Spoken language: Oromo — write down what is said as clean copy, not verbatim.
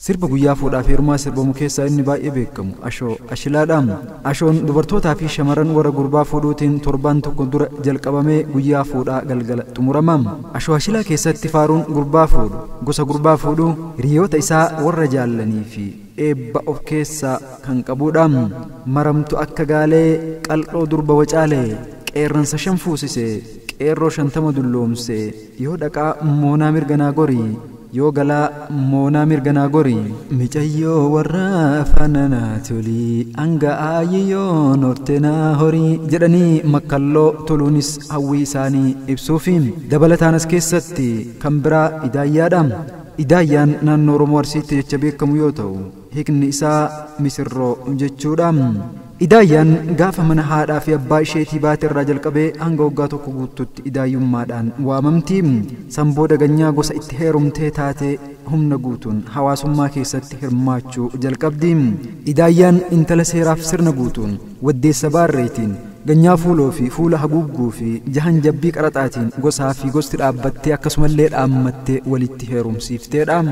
Sirba guyyaa fuudhaa fi heerumaa sirbamu keessaa inni baay'ee beekamu ashoo ashilaadhaam. Ashoon dubartootaa fi shamarran warra gurbaa fuudhuutiin torbaan tokko dura jalqabamee guyyaa fuudhaa galgala xumuramaam. Ashoo ashilaa keessatti faaruun gurbaa fuudhu gosa gurbaa fuudhuu hiriyoota isaa warra jaallanii fi eebba of keessaa kan qabuudhaam. Maramtu akka gaalee qal'oo durba wacaalee qeerransa shan fuusisee qeerroo 50 dulloomsee yoo dhaqaa moonaa mirganaa gorii yoo galaa moonaa mirganaa gorii micayyoo warra fananaa tolii hanga aayyoo nortenaa horii jedhanii makkalloo toluunis hawwii isaanii ibsuufi dabalataanas keessatti kan biraa idaayyaadhaam. Idaayyaan naannoo Oromoo Arsiitti jecha beekamu yoo ta'u hiikni isaa misirroo jechuudhaam. Idaayyaan gaafa mana haadhaa fi abbaa isheetii baate irraa jalqabee hanga waggaa tokko guutuutti idaayyummaadhaan waamamti. Sanbooda ganyaa gosa itti heerumtee taatee humna guutuun hawaasummaa keessatti hirmaachuu jalqabdi. Idaayyaan intala seeraaf sirna guutuun waddeessa baarreetiin ganyaa fuuloo fi fuula haguugguu fi jahan jabbii qaraxaatiin gosaa fi gosti dhaabbattee akkasumallee dhaammattee walitti heerumsiifteedha.